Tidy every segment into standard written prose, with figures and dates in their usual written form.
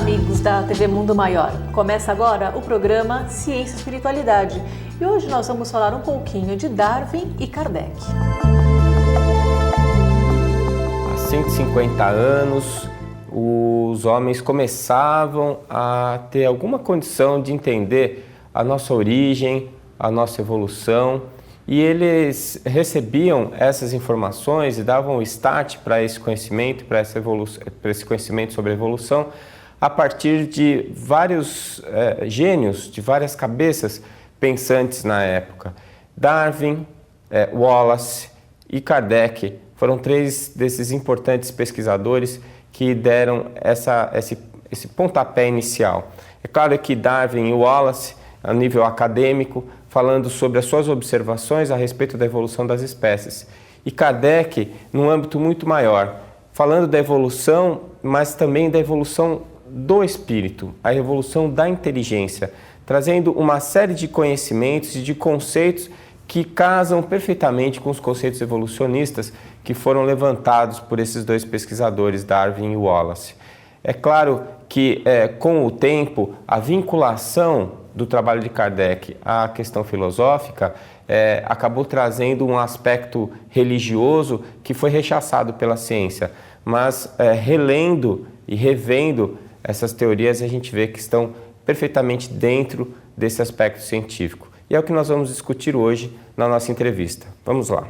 amigos da TV Mundo Maior. Começa agora o programa Ciência e Espiritualidade. E hoje nós vamos falar um pouquinho de Darwin e Kardec. Há 150 anos, os homens começavam a ter alguma condição de entender a nossa origem, a nossa evolução, e eles recebiam essas informações e davam o start para esse conhecimento, para esse conhecimento sobre a evolução, a partir de vários gênios, de várias cabeças pensantes na época. Darwin, Wallace e Kardec foram três desses importantes pesquisadores que deram esse pontapé inicial. É claro que Darwin e Wallace, a nível acadêmico, falando sobre as suas observações a respeito da evolução das espécies. E Kardec, num âmbito muito maior, falando da evolução, mas também da evolução do espírito, a evolução da inteligência, trazendo uma série de conhecimentos e de conceitos que casam perfeitamente com os conceitos evolucionistas que foram levantados por esses dois pesquisadores, Darwin e Wallace. É claro que, com o tempo, a vinculação do trabalho de Kardec à questão filosófica acabou trazendo um aspecto religioso que foi rechaçado pela ciência. Mas, relendo e revendo essas teorias, a gente vê que estão perfeitamente dentro desse aspecto científico. E é o que nós vamos discutir hoje na nossa entrevista. Vamos lá.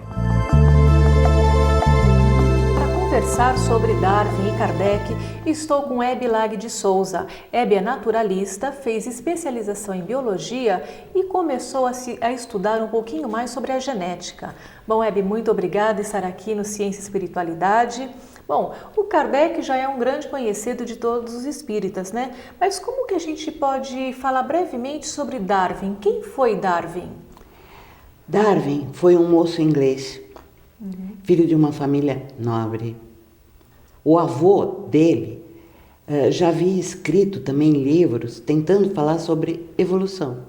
Conversar sobre Darwin e Kardec, estou com Hebe Lag de Souza. Hebe é naturalista, fez especialização em biologia e começou a estudar um pouquinho mais sobre a genética. Bom, Hebe, muito obrigada por estar aqui no Ciência e Espiritualidade. Bom, o Kardec já é um grande conhecido de todos os espíritas, né? Mas como que a gente pode falar brevemente sobre Darwin? Quem foi Darwin? Darwin foi um moço inglês, filho de uma família nobre. O avô dele já havia escrito também livros tentando falar sobre evolução.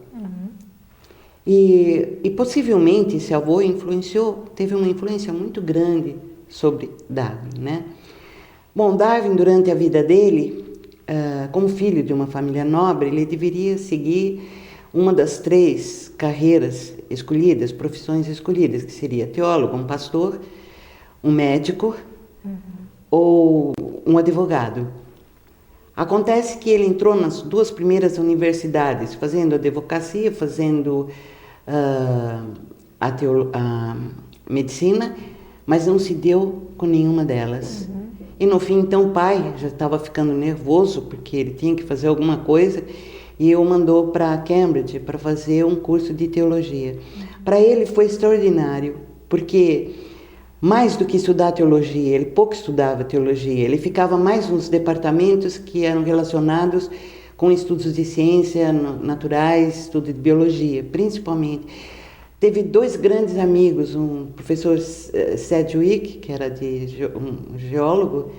E possivelmente esse avô teve uma influência muito grande sobre Darwin, né? Bom, Darwin, durante a vida dele, como filho de uma família nobre, ele deveria seguir uma das três carreiras escolhidas, profissões escolhidas, que seria teólogo, um pastor, um médico ou um advogado. Acontece que ele entrou nas duas primeiras universidades, fazendo advocacia, fazendo a medicina, mas não se deu com nenhuma delas. E no fim, então, o pai já estava ficando nervoso, porque ele tinha que fazer alguma coisa, e o mandou para Cambridge para fazer um curso de teologia. Para ele foi extraordinário, porque mais do que estudar teologia, ele pouco estudava teologia, ele ficava mais nos departamentos que eram relacionados com estudos de ciência naturais, estudo de biologia, principalmente. Teve dois grandes amigos, um professor Sedgwick, que era um geólogo,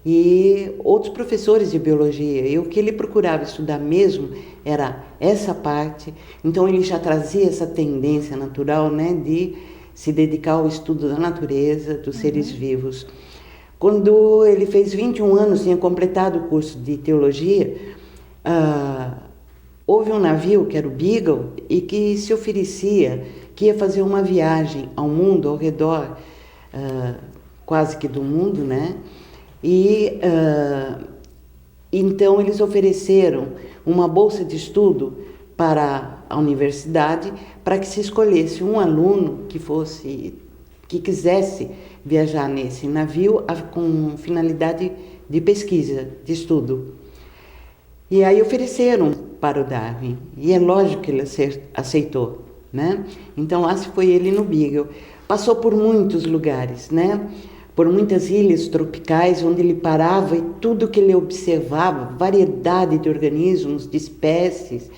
e outros professores de biologia. E o que ele procurava estudar mesmo era essa parte. Então ele já trazia essa tendência natural, né, de se dedicar ao estudo da natureza, dos seres vivos. Quando ele fez 21 anos, tinha completado o curso de teologia, houve um navio, que era o Beagle, e que se oferecia, que ia fazer uma viagem ao mundo, ao redor quase que do mundo, né? E então eles ofereceram uma bolsa de estudo para a universidade, para que se escolhesse um aluno que quisesse viajar nesse navio com finalidade de pesquisa, de estudo. E aí ofereceram para o Darwin, e é lógico que ele aceitou, né? Então lá se foi ele no Beagle. Passou por muitos lugares, né? Por muitas ilhas tropicais, onde ele parava e tudo que ele observava, variedade de organismos, de espécies,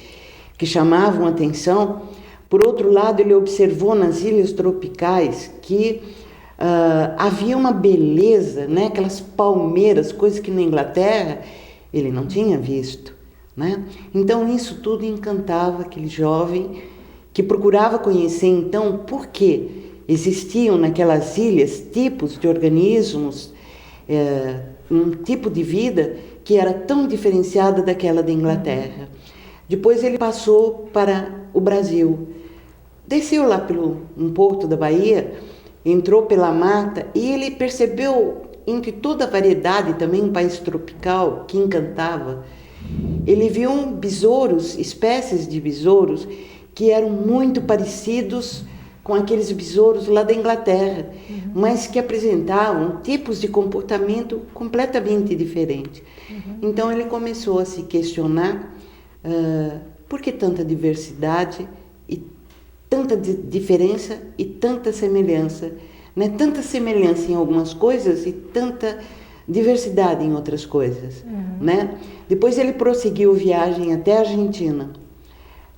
que chamavam a atenção. Por outro lado, ele observou nas ilhas tropicais que havia uma beleza, né? Aquelas palmeiras, coisas que na Inglaterra ele não tinha visto, né? Então isso tudo encantava aquele jovem que procurava conhecer então por que existiam naquelas ilhas tipos de organismos um tipo de vida que era tão diferenciada daquela da Inglaterra. Depois ele passou para o Brasil. Desceu lá pelo um porto da Bahia, entrou pela mata e ele percebeu, entre toda a variedade, também um país tropical que encantava, ele viu besouros, espécies de besouros que eram muito parecidos com aqueles besouros lá da Inglaterra, mas que apresentavam tipos de comportamento completamente diferentes. Então ele começou a se questionar por que tanta diversidade e tanta diferença e tanta semelhança, né? Tanta semelhança em algumas coisas e tanta diversidade em outras coisas, né? Depois ele prosseguiu viagem até a Argentina.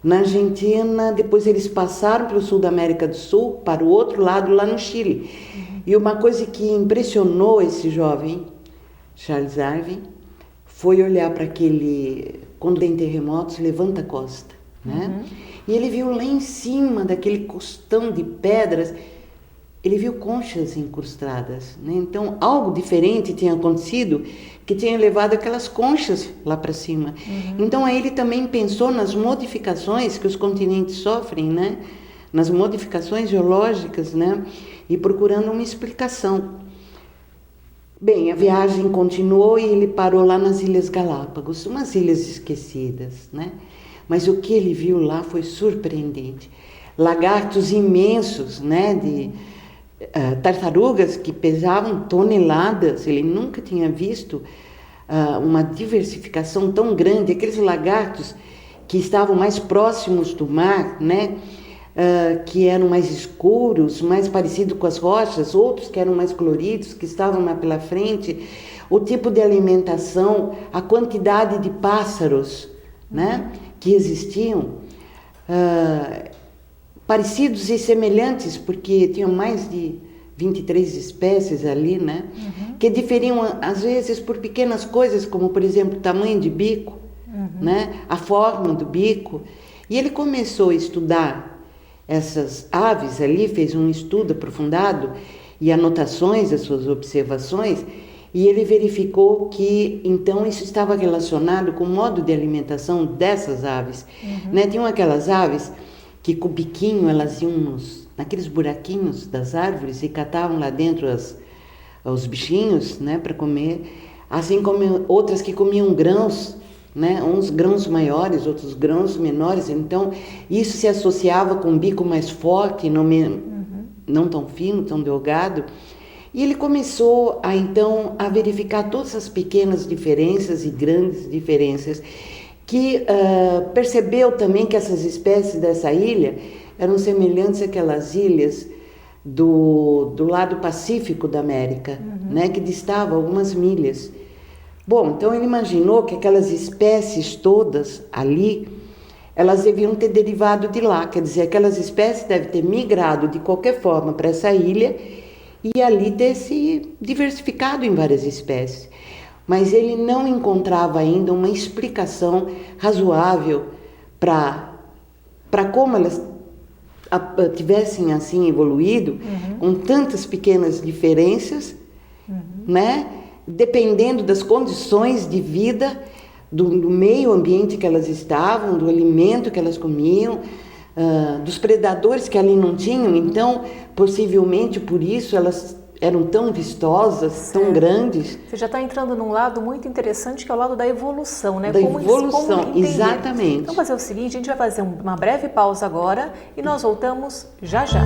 Na Argentina, depois eles passaram para o sul da América do Sul, para o outro lado, lá no Chile. E uma coisa que impressionou esse jovem, Charles Darwin, foi olhar para aquele, quando tem terremotos, levanta a costa, né? E ele viu lá em cima daquele costão de pedras, ele viu conchas incrustadas, né? Então, algo diferente tinha acontecido que tinha levado aquelas conchas lá para cima. Então, aí ele também pensou nas modificações que os continentes sofrem, né? Nas modificações geológicas, né? E procurando uma explicação. Bem, a viagem continuou e ele parou lá nas Ilhas Galápagos, umas ilhas esquecidas, né? Mas o que ele viu lá foi surpreendente. Lagartos imensos, né? De tartarugas que pesavam toneladas. Ele nunca tinha visto uma diversificação tão grande. Aqueles lagartos que estavam mais próximos do mar, né? Que eram mais escuros, mais parecidos com as rochas, outros que eram mais coloridos, que estavam lá pela frente, o tipo de alimentação, a quantidade de pássaros, né? Que existiam, parecidos e semelhantes, porque tinham mais de 23 espécies ali, né? Que diferiam, às vezes, por pequenas coisas, como, por exemplo, o tamanho de bico, né? A forma do bico. E ele começou a estudar essas aves ali, fez um estudo aprofundado e anotações das suas observações, e ele verificou que, então, isso estava relacionado com o modo de alimentação dessas aves. Né? Tinham aquelas aves que, com o biquinho, elas iam naqueles buraquinhos das árvores e catavam lá dentro os bichinhos, né, para comer, assim como outras que comiam grãos, né, uns grãos maiores, outros grãos menores. Então, isso se associava com um bico mais forte, não tão fino, tão delgado. E ele começou então a verificar todas as pequenas diferenças e grandes diferenças, que percebeu também que essas espécies dessa ilha eram semelhantes àquelas ilhas do lado pacífico da América, né, que distavam algumas milhas. Bom, então ele imaginou que aquelas espécies todas ali, elas deviam ter derivado de lá, quer dizer, aquelas espécies devem ter migrado de qualquer forma para essa ilha e ali ter se diversificado em várias espécies. Mas ele não encontrava ainda uma explicação razoável para como elas tivessem assim evoluído, com tantas pequenas diferenças, né? Dependendo das condições de vida, do meio ambiente que elas estavam, do alimento que elas comiam, dos predadores que ali não tinham. Então, possivelmente por isso elas eram tão vistosas, certo, tão grandes. Você já está entrando num lado muito interessante, que é o lado da evolução, né? Da evolução, como exatamente. Então, vamos fazer o seguinte, a gente vai fazer uma breve pausa agora e nós voltamos já já.